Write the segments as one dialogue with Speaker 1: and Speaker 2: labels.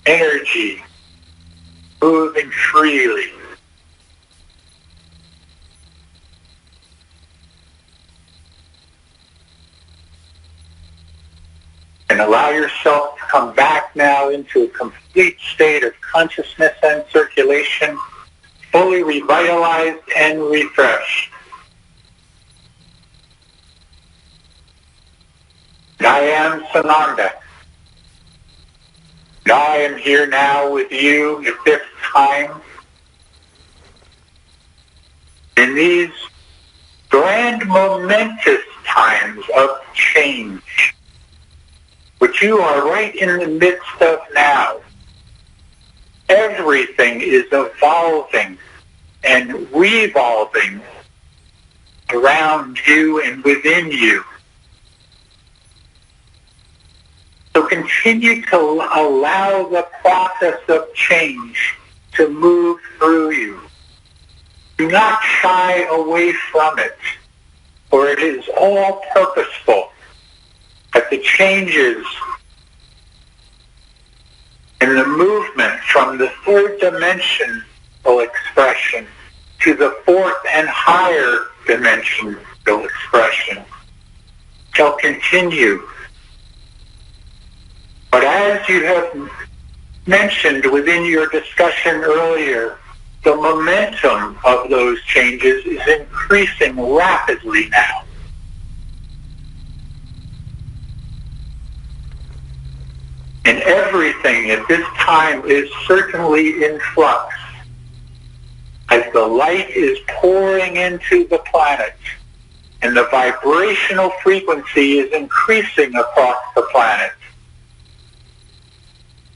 Speaker 1: energy moving freely. And allow yourself to come back now into a complete state of consciousness and circulation, fully revitalized and refreshed. And I am Sananda. And I am here now with you at this time in these grand momentous times of change, which you are right in the midst of now. Everything is evolving and revolving around you and within you. So continue to allow the process of change to move through you. Do not shy away from it, for it is all purposeful. But the changes in the movement from the third dimensional expression to the fourth and higher dimensional expression shall continue. But as you have mentioned within your discussion earlier, the momentum of those changes is increasing rapidly now. And everything at this time is certainly in flux as the light is pouring into the planet and the vibrational frequency is increasing across the planet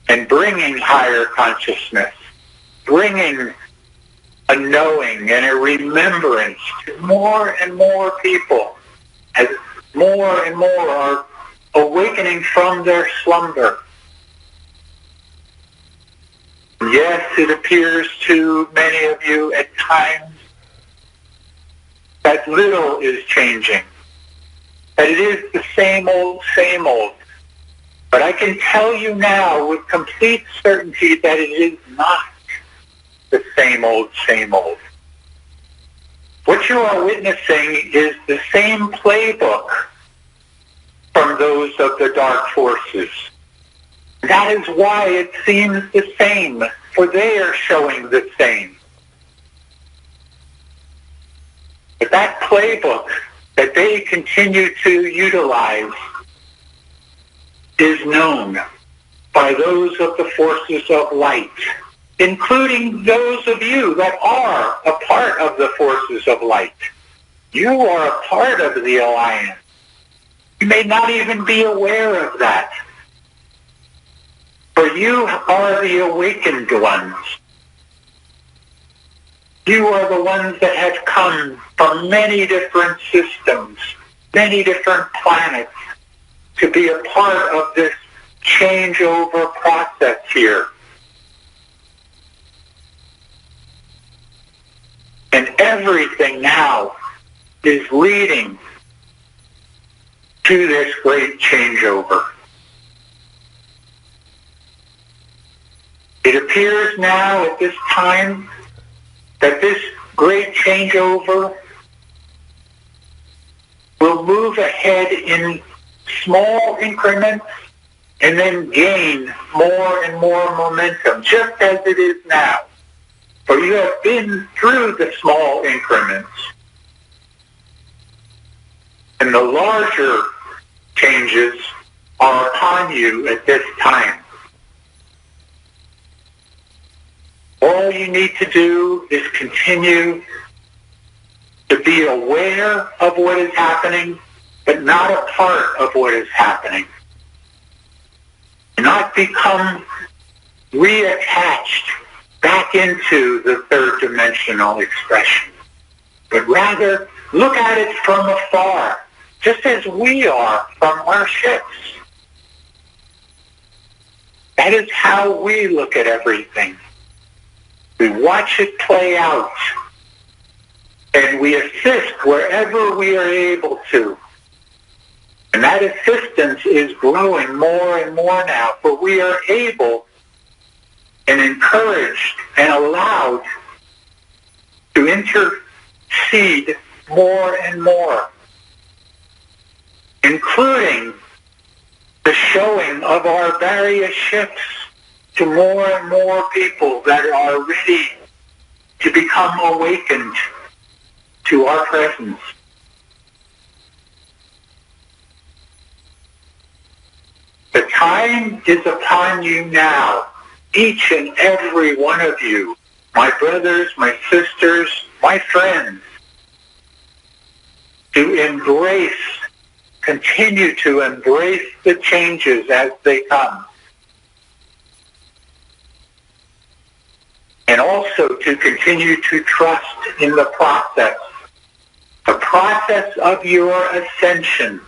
Speaker 1: and bringing higher consciousness, bringing a knowing and a remembrance to more and more people as more and more are awakening from their slumber. Yes, it appears to many of you at times that little is changing, that it is the same old, same old. But I can tell you now with complete certainty that it is not the same old, same old. What you are witnessing is the same playbook from those of the dark forces. That is why it seems the same, for they are showing the same. But that playbook that they continue to utilize is known by those of the forces of light, including those of you that are a part of the forces of light. You are a part of the alliance. You may not even be aware of that. For you are the awakened ones. You are the ones that have come from many different systems, many different planets, to be a part of this changeover process here. And everything now is leading to this great changeover. It appears now at this time that this great changeover will move ahead in small increments and then gain more and more momentum, just as it is now. For you have been through the small increments. And the larger changes are upon you at this time. All you need to do is continue to be aware of what is happening, but not a part of what is happening. Not become reattached back into the third dimensional expression, but rather look at it from afar, just as we are from our ships. That is how we look at everything. We watch it play out, and we assist wherever we are able to. And that assistance is growing more and more now, for we are able and encouraged and allowed to intercede more and more, including the showing of our various ships to more and more people that are ready to become awakened to our presence. The time is upon you now, each and every one of you, my brothers, my sisters, my friends, to embrace, continue to embrace the changes as they come. And also to continue to trust in the process of your ascension.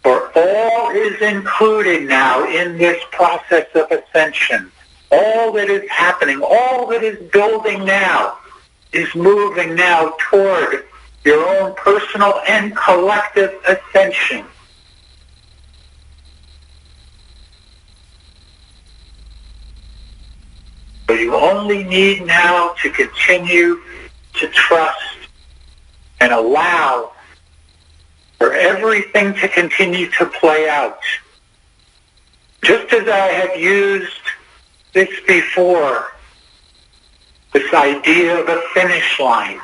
Speaker 1: For all is included now in this process of ascension. All that is happening, all that is building now, is moving now toward your own personal and collective ascension. So you only need now to continue to trust and allow for everything to continue to play out. Just as I have used this before, this idea of a finish line.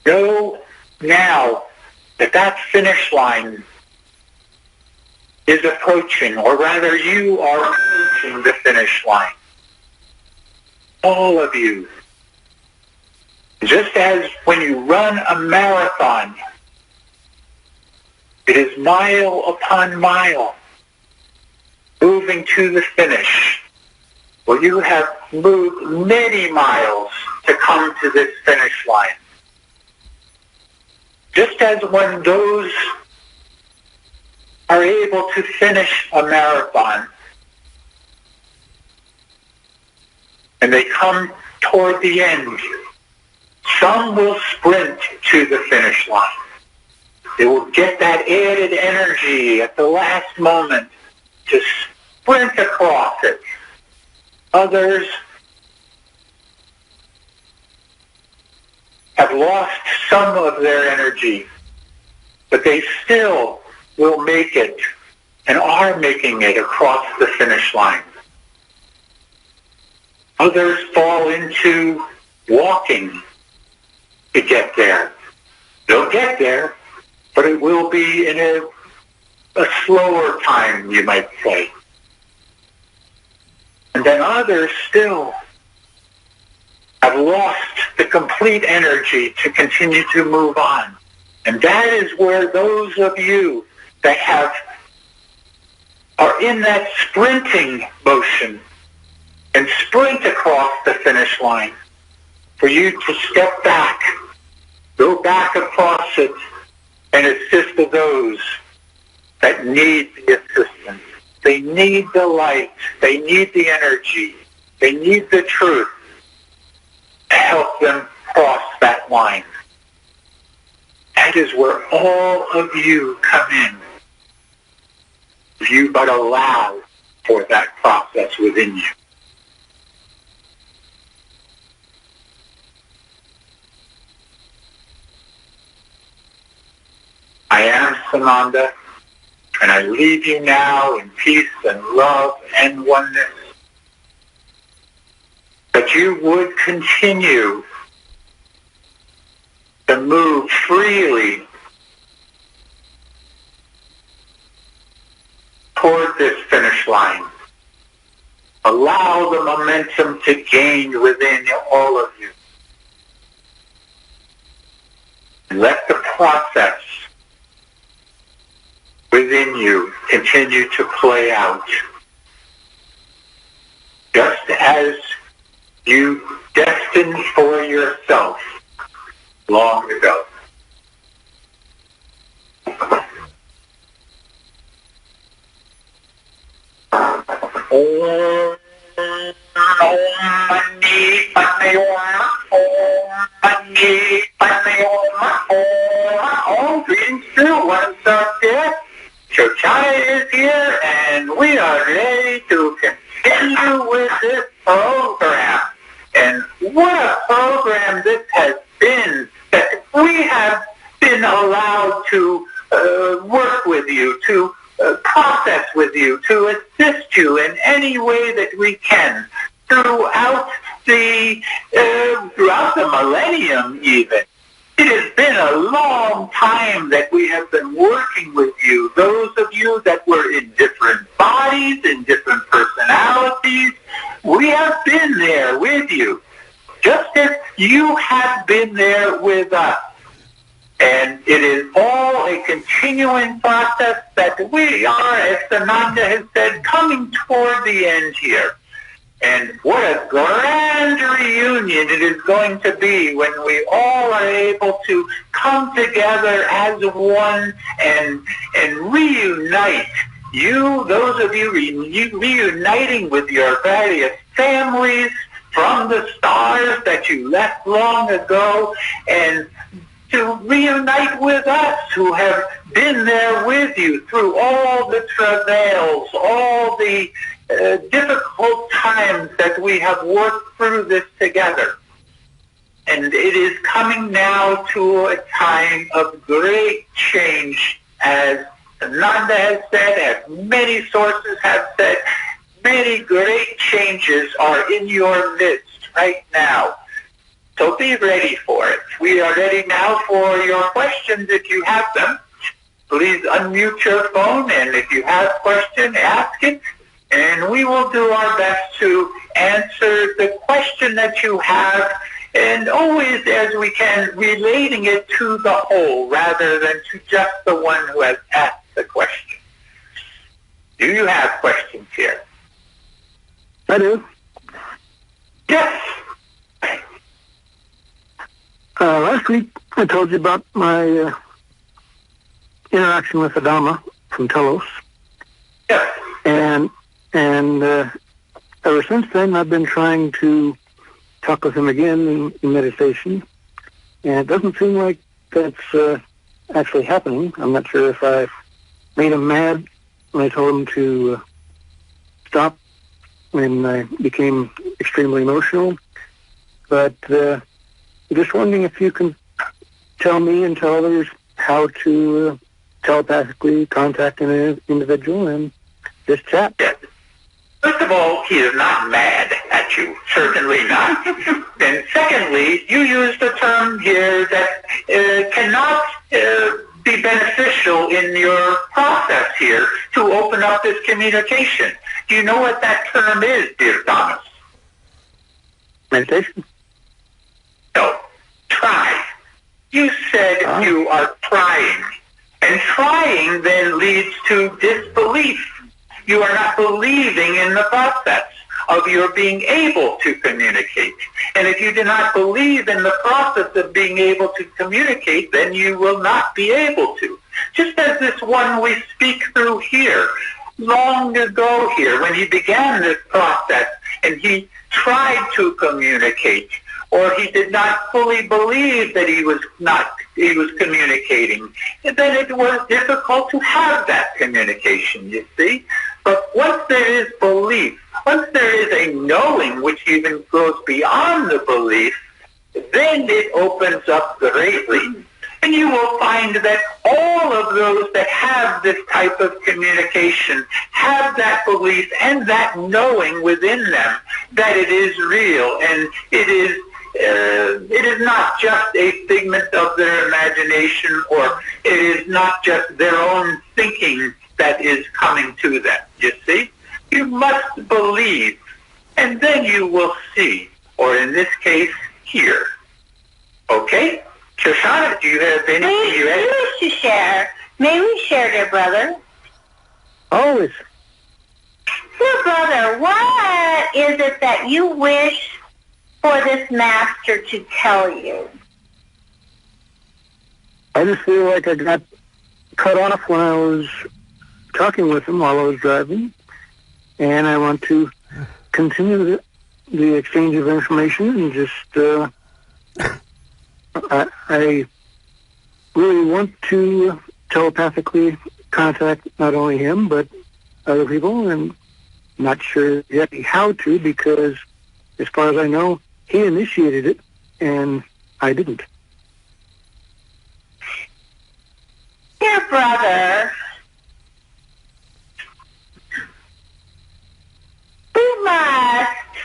Speaker 1: Know now that that finish line is approaching, or rather you are approaching the finish line. All of you. Just as when you run a marathon, it is mile upon mile, moving to the finish. Well, you have moved many miles to come to this finish line. Just as when those are able to finish a marathon and they come toward the end, some will sprint to the finish line. They will get that added energy at the last moment to sprint across it. Others have lost some of their energy, but they still will make it and are making it across the finish line. Others fall into walking to get there. They'll get there, but it will be in a slower time, you might say. And then others still have lost the complete energy to continue to move on. And that is where those of you that are in that sprinting motion and sprint across the finish line, for you to step back, go back across it, and assist those that need the assistance. They need the light. They need the energy. They need the truth to help them cross that line. That is where all of you come in, if you but allow for that process within you. I am Sananda, and I leave you now in peace and love and oneness. That you would continue to move freely toward this finish line. Allow the momentum to gain within all of you. And let the process within you continue to play out. Just as you destined for yourself long ago. All being still, one start there. Shoshana is here, and we are ready to continue with this program. And what a program this has been, that we have been allowed to work with you, to process with you, to assist you in any way that we can throughout the millennium even. It has been a long time that we have been working with you, those of you that were in different bodies, in different personalities. We have been there with you, just as you have been there with us. And it is all a continuing process that we are, as Sananda has said, coming toward the end here. And what a grand reunion it is going to be when we all are able to come together as one and reunite. You, those of you reuniting with your various families from the stars that you left long ago, and to reunite with us who have been there with you through all the travails, all the difficult times that we have worked through this together. And it is coming now to a time of great change, as Nanda has said, as many sources have said. Many great changes are in your midst right now. So be ready for it. We are ready now for your questions if you have them. Please unmute your phone, and if you have a question, ask it. And we will do our best to answer the question that you have, and always, as we can, relating it to the whole rather than to just the one who has asked the question. Do you have questions here?
Speaker 2: I do.
Speaker 1: Yes.
Speaker 2: Last week, I told you about my interaction with Adama from Telos.
Speaker 1: Yes.
Speaker 2: And ever since then, I've been trying to talk with him again in meditation, and it doesn't seem like that's actually happening. I'm not sure if I made him mad when I told him to stop when I became extremely emotional, but I'm just wondering if you can tell me and tell others how to telepathically contact an individual and just chat.
Speaker 1: Yes. First of all, he is not mad at you. Certainly not. And secondly, you used a term here that cannot be beneficial in your process here to open up this communication. Do you know what that term is, dear Thomas?
Speaker 2: Meditation?
Speaker 1: No. Try. You said you are trying. And trying then leads to disbelief. You are not believing in the process of your being able to communicate. And if you do not believe in the process of being able to communicate, then you will not be able to. Just as this one we speak through here, long ago here, when he began this process and he tried to communicate, or he did not fully believe that he was communicating, then it was difficult to have that communication, you see. But once there is belief, once there is a knowing which even goes beyond the belief, then it opens up greatly. And you will find that all of those that have this type of communication have that belief and that knowing within them that it is real, and it is not just a figment of their imagination, or it is not just their own thinking that is coming to them, you see? You must believe, and then you will see, or in this case, hear. Okay? Shoshana, do you have anything you wish
Speaker 3: to share? May we share, dear brother?
Speaker 2: Always.
Speaker 3: Dear brother, what is it that you wish for this master to tell you?
Speaker 2: I just feel like I got cut off when I was talking with him while I was driving, and I want to continue the exchange of information and just I really want to telepathically contact not only him, but other people, and not sure exactly how to, because as far as I know, he initiated it, and I didn't.
Speaker 3: Dear brother, we must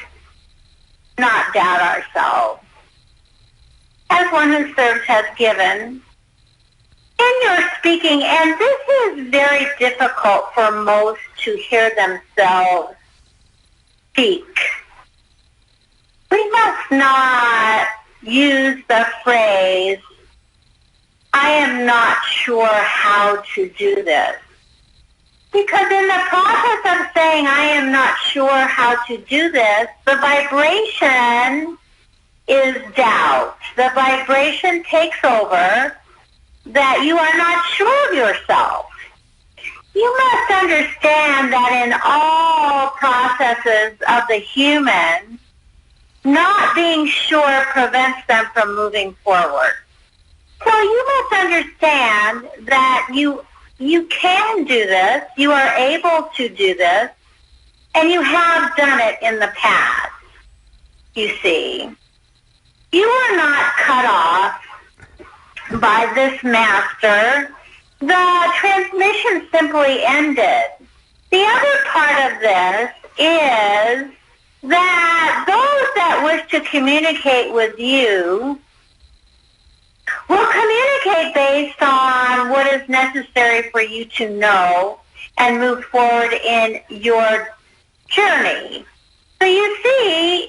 Speaker 3: not doubt ourselves. As one who serves has given, in your speaking, and this is very difficult for most to hear themselves speak, we must not use the phrase, I am not sure how to do this. Because in the process of saying, I am not sure how to do this, the vibration is doubt. The vibration takes over that you are not sure of yourself. You must understand that in all processes of the human, not being sure prevents them from moving forward. So you must understand that you can do this, you are able to do this, and you have done it in the past, you see. You are not cut off by this master. The transmission simply ended. The other part of this is that those that wish to communicate with you will communicate based on what is necessary for you to know and move forward in your journey. So you see,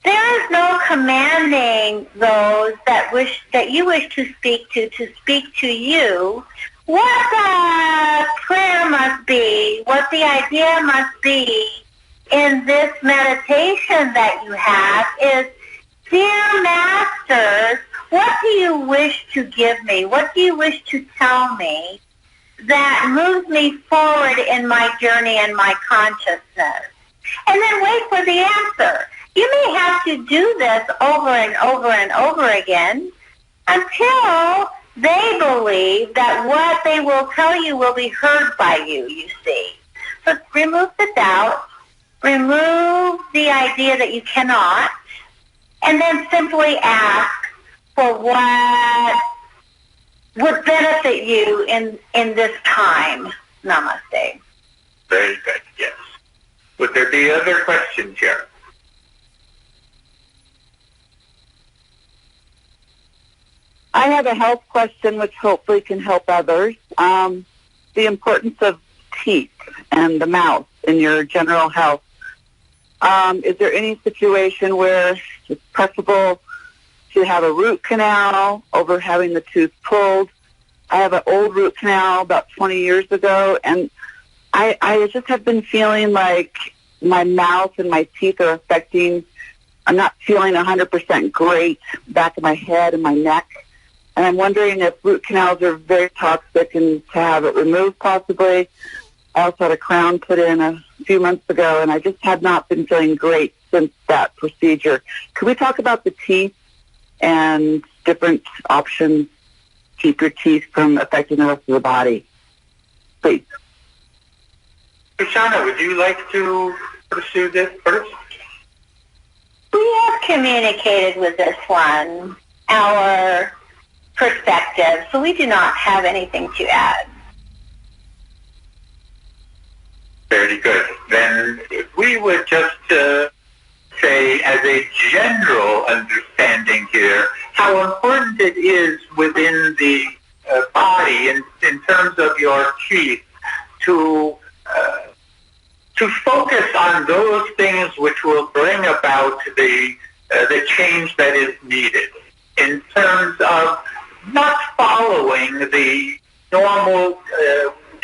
Speaker 3: there is no commanding those that you wish to speak to you. What the prayer must be, what the idea must be in this meditation that you have is, dear masters, what do you wish to give me? What do you wish to tell me that moves me forward in my journey and my consciousness? And then wait for the answer. You may have to do this over and over and over again until they believe that what they will tell you will be heard by you, you see. So remove the doubt, remove the idea that you cannot, and then simply ask for what would benefit you in this time. Namaste.
Speaker 1: Very good, yes. Would there be other questions here?
Speaker 4: I have a health question which hopefully can help others. The importance of teeth and the mouth in your general health. Is there any situation where it's preferable to have a root canal over having the tooth pulled? I have an old root canal about 20 years ago, and I just have been feeling like my mouth and my teeth are affecting. I'm not feeling 100% great back of my head and my neck. And I'm wondering if root canals are very toxic and to have it removed possibly. I also had a crown put in a few months ago, and I just have not been feeling great since that procedure. Could we talk about the teeth and different options to keep your teeth from affecting the rest of the body? Please.
Speaker 1: Shoshana, would you like to pursue this first?
Speaker 3: We have communicated with this one, our perspective, so we do not have anything to add.
Speaker 1: Very good. Then if we would just say as a general understanding here how important it is within the body in terms of your teeth to focus on those things which will bring about the change that is needed in terms of not following the normal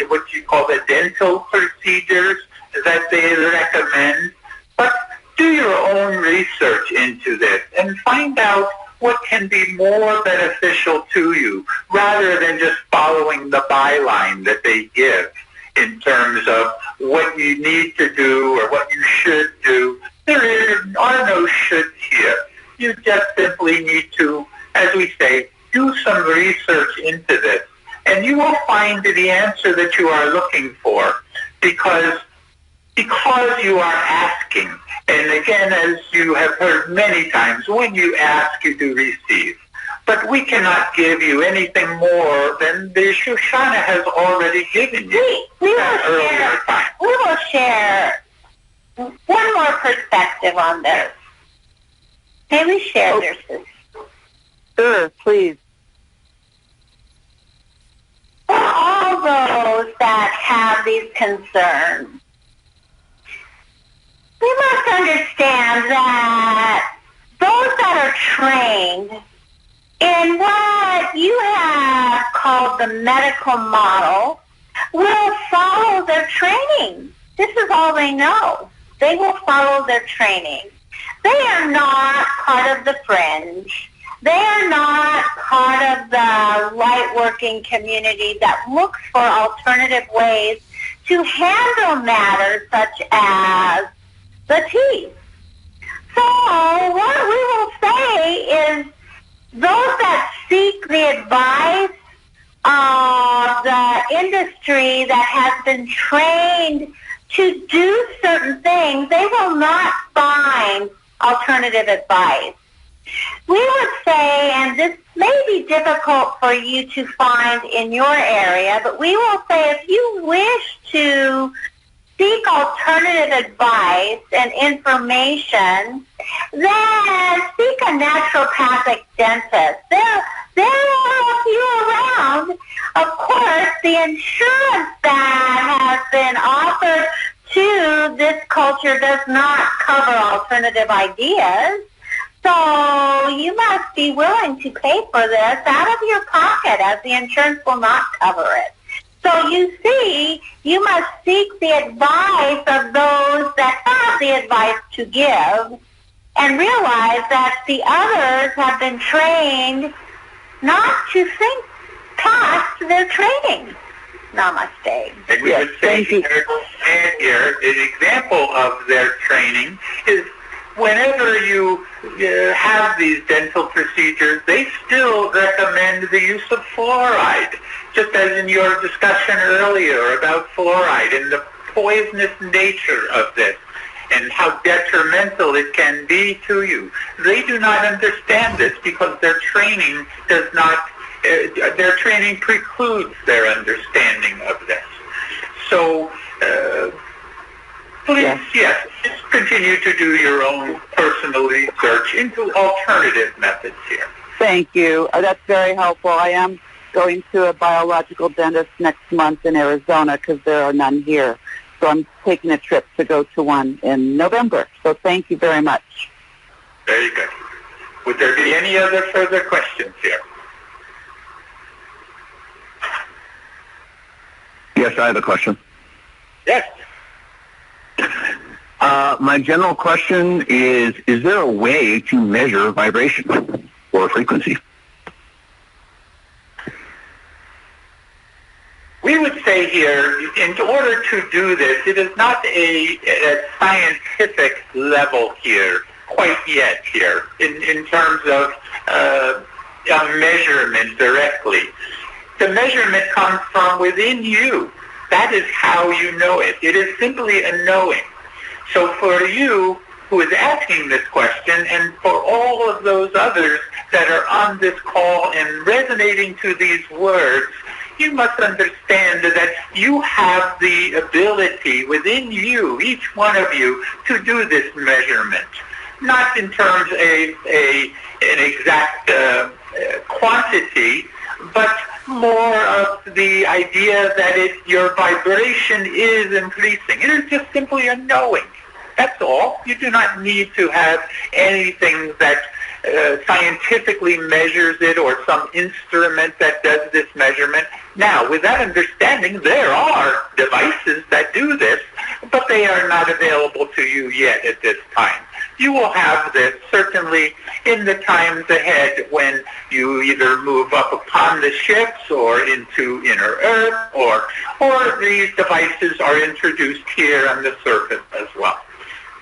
Speaker 1: what you call the dental procedures that they recommend, but do your own research into this and find out what can be more beneficial to you rather than just following the byline that they give in terms of what you need to do or what you should do. There are no shoulds here. You just simply need to, as we say, do some research into this, and you will find find the answer that you are looking for because you are asking. And again, as you have heard many times, when you ask, you do receive. But we cannot give you anything more than the Shoshana has already given you.
Speaker 3: We will share one more perspective on this. May we share their system?
Speaker 4: Sure, please.
Speaker 3: For all those that have these concerns, we must understand that those that are trained in what you have called the medical model will follow their training. This is all they know. They will follow their training. They are not part of the fringe. They are not part of the light-working community that looks for alternative ways to handle matters such as the teeth. So what we will say is those that seek the advice of the industry that has been trained to do certain things, they will not find alternative advice. We would say, and this may be difficult for you to find in your area, but we will say if you wish to seek alternative advice and information, then seek a naturopathic dentist. There are a few around. Of course, the insurance that has been offered to this culture does not cover alternative ideas. So you must be willing to pay for this out of your pocket, as the insurance will not cover it. So you see, you must seek the advice of those that have the advice to give and realize that the others have been trained not to think past their training. Namaste.
Speaker 1: And we would say here, an example of their training is whenever you have these dental procedures, they still recommend the use of fluoride, just as in your discussion earlier about fluoride and the poisonous nature of this and how detrimental it can be to you. They do not understand this because their training does not, their training precludes their understanding of this. So, please, yes, just continue to do your own personal research into alternative methods here.
Speaker 4: Thank you. That's very helpful. I am going to a biological dentist next month in Arizona because there are none here. So I'm taking a trip to go to one in November. So thank you very much.
Speaker 1: Very good. Would there be any other further questions here?
Speaker 5: Yes, I have a question.
Speaker 1: Yes.
Speaker 5: My general question is there a way to measure vibration or frequency?
Speaker 1: We would say here, in order to do this, it is not a scientific level here, quite yet here, in terms of a measurement directly. The measurement comes from within you. That is how you know it. It is simply a knowing. So for you who is asking this question, and for all of those others that are on this call and resonating to these words, you must understand that you have the ability within you, each one of you, to do this measurement. Not in terms of an exact quantity, but more of the idea that your vibration is increasing. It is just simply a knowing. That's all. You do not need to have anything that scientifically measures it or some instrument that does this measurement. Now, with that understanding, there are devices that do this, but they are not available to you yet at this time. You will have this certainly in the times ahead when you either move up upon the ships or into inner Earth, or these devices are introduced here on the surface as well.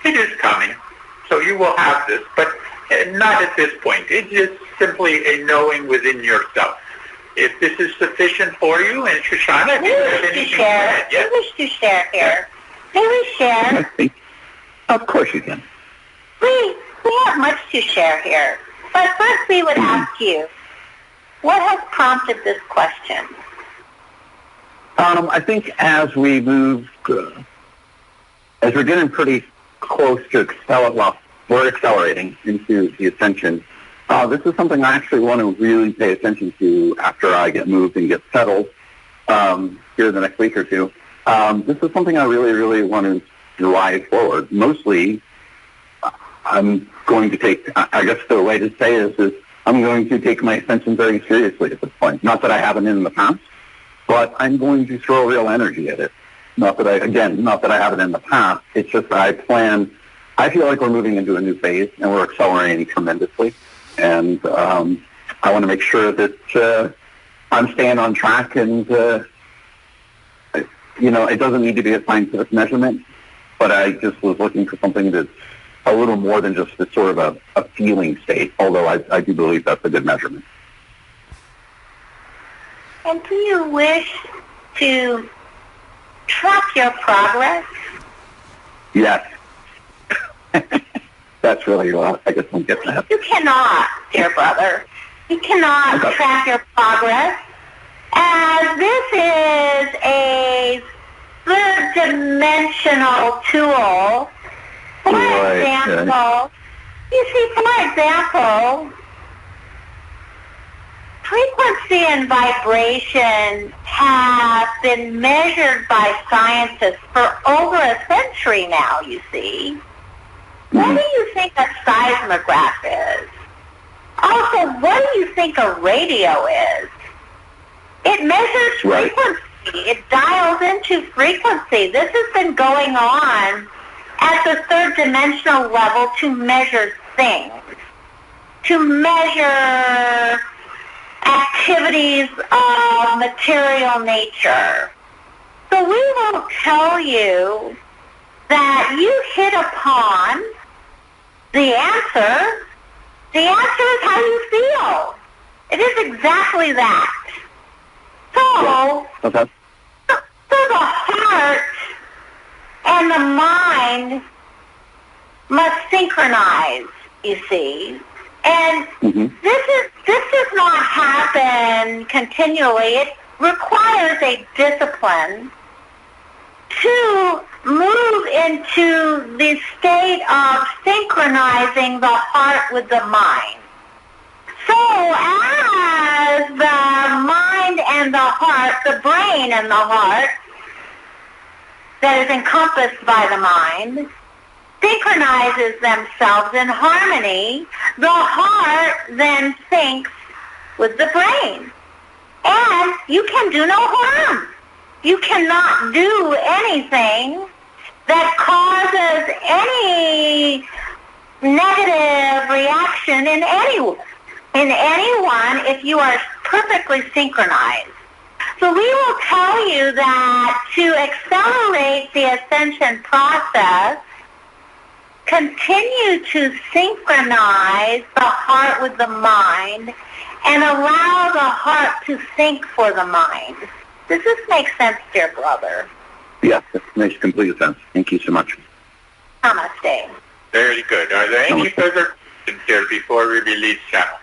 Speaker 1: It is coming, so you will have this, but not at this point. It is simply a knowing within yourself. if this is sufficient for you, and Shoshana, if there's anything to add.
Speaker 3: We wish to share here. May we share?
Speaker 5: Of course you can.
Speaker 3: We have much to share here. But first we would ask you, what has prompted this question?
Speaker 5: I think as we move, as we're getting pretty close to we're accelerating into the ascension. This is something I actually want to really pay attention to after I get moved and get settled here the next week or two. This is something I really, really want to drive forward. Mostly, I'm going to take, I guess the way to say this is I'm going to take my ascension very seriously at this point. Not that I haven't in the past, but I'm going to throw real energy at it. Not that I haven't in the past. It's just I feel like we're moving into a new phase and we're accelerating tremendously. And I want to make sure that I'm staying on track and, it doesn't need to be a scientific measurement, but I just was looking for something that's a little more than just a sort of a feeling state, although I do believe that's a good measurement.
Speaker 3: And do you wish to track your progress?
Speaker 5: Yes. That's really well. I just don't get that.
Speaker 3: You cannot, dear brother. You cannot track your progress, as this is a third-dimensional tool. For example, frequency and vibration have been measured by scientists for over a century now, you see. What do you think a seismograph is? Also, what do you think a radio is? It measures frequency. It dials into frequency. This has been going on at the third dimensional level to measure things, to measure activities of material nature. So we will tell you that you hit upon the answer. The answer is how you feel. It is exactly that. So the heart and the mind must synchronize, you see. And this does not happen continually. It requires a discipline to move into the state of synchronizing the heart with the mind. So as the mind and the heart, the brain and the heart, that is encompassed by the mind, synchronizes themselves in harmony, the heart then syncs with the brain. And you can do no harm. You cannot do anything that causes any negative reaction in anyone if you are perfectly synchronized. So we will tell you that to accelerate the ascension process, continue to synchronize the heart with the mind and allow the heart to think for the mind. Does this make sense, dear brother?
Speaker 5: Yes, it makes complete sense. Thank you so much.
Speaker 3: Namaste.
Speaker 1: Very good. Are there any further questions here before we release channel?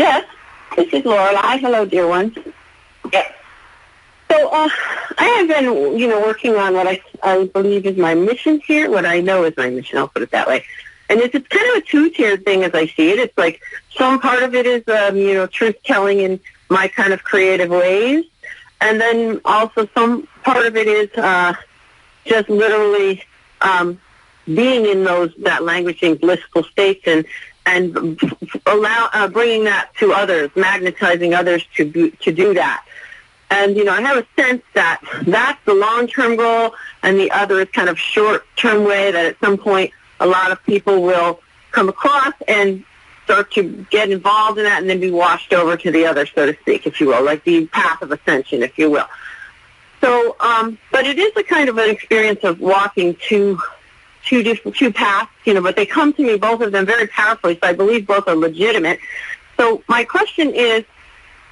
Speaker 6: Yes, this is Lorelei. Hello, dear ones.
Speaker 3: Yes.
Speaker 6: So I have been, working on what I believe is my mission here, what I know is my mission, I'll put it that way. And it's kind of a two-tiered thing as I see it. It's like some part of it is, truth-telling in my kind of creative ways. And then also some part of it is just literally being in that languishing, blissful states and bringing that to others, magnetizing others to do that. And, I have a sense that that's the long-term goal, and the other is kind of short-term way that at some point a lot of people will come across and start to get involved in that and then be washed over to the other, so to speak, if you will, like the path of ascension, if you will. So, but it is a kind of an experience of walking two paths, but they come to me, both of them, very powerfully, so I believe both are legitimate. So my question is,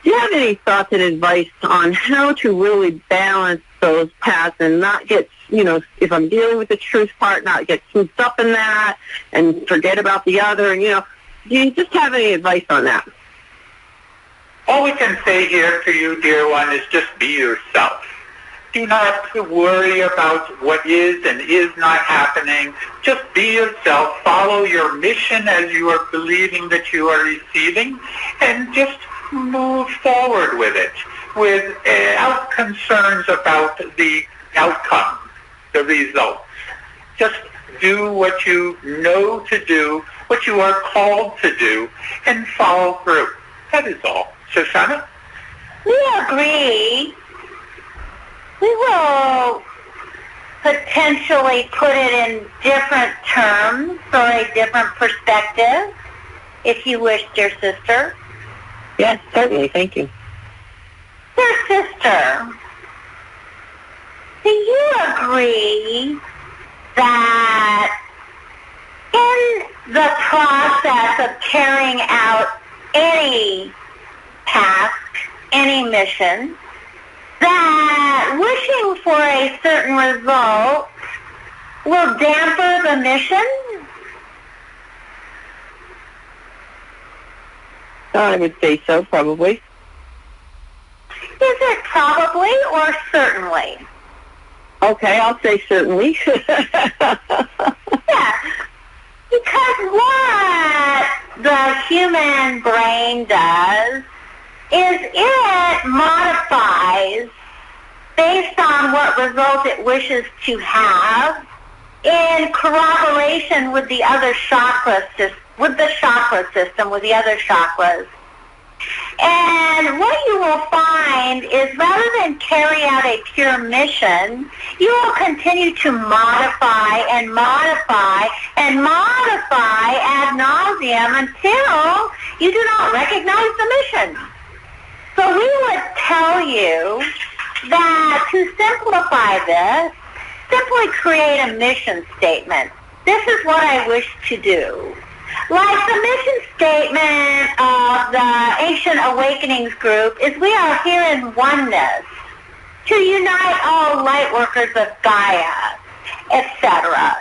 Speaker 6: do you have any thoughts and advice on how to really balance those paths and not get, if I'm dealing with the truth part, not get swooped up in that and forget about the other? And, do you just have any advice on that?
Speaker 1: All we can say here to you, dear one, is just be yourself. Do not worry about what is and is not happening. Just be yourself. Follow your mission as you are believing that you are receiving, and just move forward with it without concerns about the outcome, the results. Just do what you know to do, what you are called to do, and follow through. That is all. Shoshana?
Speaker 3: We agree. We will potentially put it in different terms or a different perspective, if you wish, dear sister.
Speaker 6: Yes, certainly. Thank you.
Speaker 3: Dear sister, do you agree that in the process of carrying out any task, any mission, that wishing for a certain result will damper the mission?
Speaker 6: I would say so, probably.
Speaker 3: Is it probably or certainly?
Speaker 6: Okay, I'll say certainly.
Speaker 3: Yeah, because what the human brain does is it modifies based on what result it wishes to have in corroboration with the other chakras, with the chakra system, with the other chakras. And what you will find is rather than carry out a pure mission, you will continue to modify and modify and modify ad nauseum until you do not recognize the mission. So we would tell you that to simplify this, simply create a mission statement. This is what I wish to do. Like the mission statement of the Ancient Awakenings group is we are here in oneness to unite all light workers of Gaia, etc.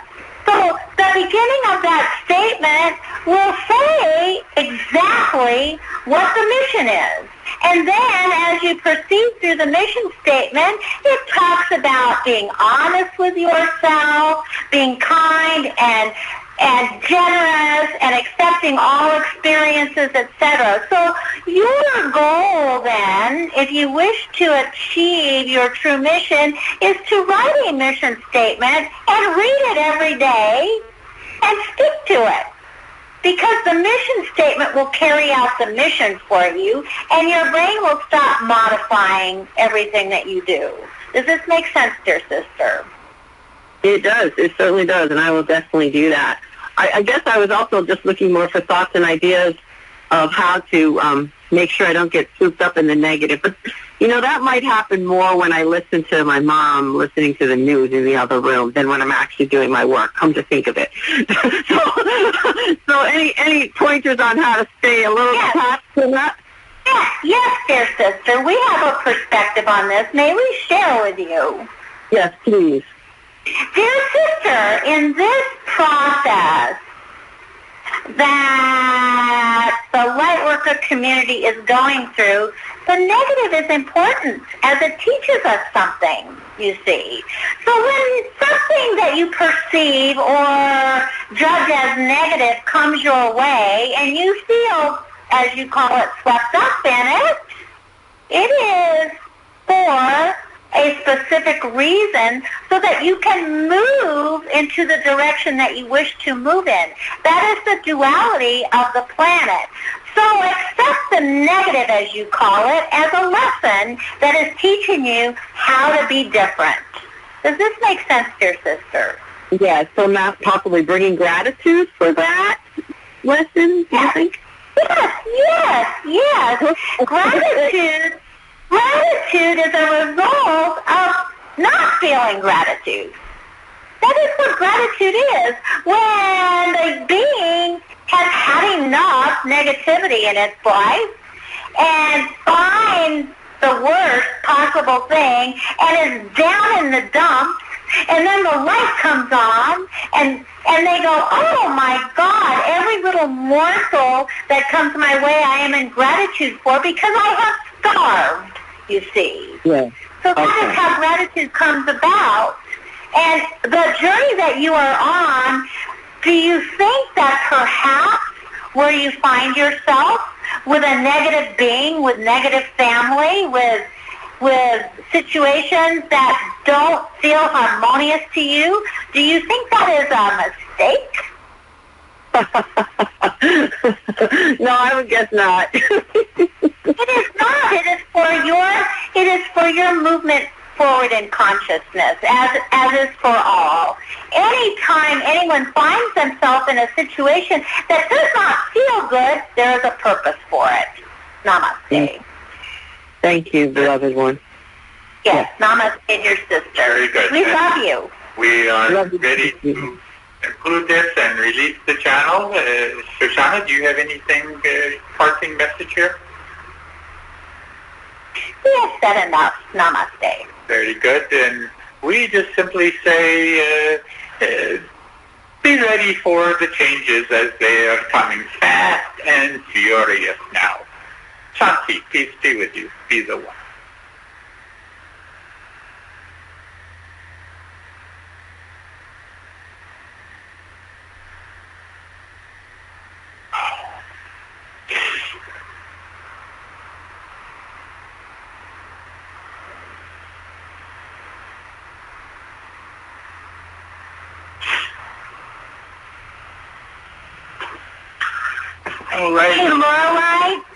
Speaker 3: So the beginning of that statement will say exactly what the mission is. And then as you proceed through the mission statement, it talks about being honest with yourself, being kind and generous and accepting all experiences, etc. So your goal then, if you wish to achieve your true mission, is to write a mission statement and read it every day and stick to it. Because the mission statement will carry out the mission for you, and your brain will stop modifying everything that you do. Does this make sense, dear sister?
Speaker 6: It does. It certainly does, and I will definitely do that. I guess I was also just looking more for thoughts and ideas of how to make sure I don't get swooped up in the negative. But, that might happen more when I listen to my mom listening to the news in the other room than when I'm actually doing my work, come to think of it. So any pointers on how to stay a little detached from that?
Speaker 3: Yes, dear sister. We have a perspective on this. May we share with you?
Speaker 6: Yes, please.
Speaker 3: Dear sister, in this process that the Lightworker community is going through, the negative is important as it teaches us something, you see. So when something that you perceive or judge as negative comes your way and you feel, as you call it, swept up in it, it is for a specific reason so that you can move into the direction that you wish to move in. That is the duality of the planet. So accept the negative, as you call it, as a lesson that is teaching you how to be different. Does this make sense, dear sister?
Speaker 6: Yeah, so not possibly bringing gratitude for that lesson, do you think?
Speaker 3: Yes. Gratitude is a result of not feeling gratitude. That is what gratitude is. When the being has had enough negativity in its life and finds the worst possible thing and is down in the dumps, and then the light comes on and they go, oh my God, every little morsel that comes my way I am in gratitude for because I have starved, you see.
Speaker 6: Yeah.
Speaker 3: So that is how gratitude comes about. And the journey that you are on, do you think that perhaps where you find yourself with a negative being, with negative family, with situations that don't feel harmonious to you, do you think that is a mistake?
Speaker 6: No, I would guess not.
Speaker 3: It is not. It is for your movement forward in consciousness, as is for all. Anytime anyone finds themselves in a situation that does not feel good, there is a purpose for it. Namaste.
Speaker 6: Thank you, beloved one.
Speaker 3: Yes, namaste, your sister.
Speaker 1: Very good.
Speaker 3: We love you.
Speaker 1: We are ready to conclude this and release the channel. Shoshana, do you have anything, parting message here?
Speaker 3: We have said enough. Namaste.
Speaker 1: Very good. And we just simply say, be ready for the changes as they are coming fast and furious now. Shanti, peace be with you. Be the one. All right.
Speaker 3: Hey, Lorelei.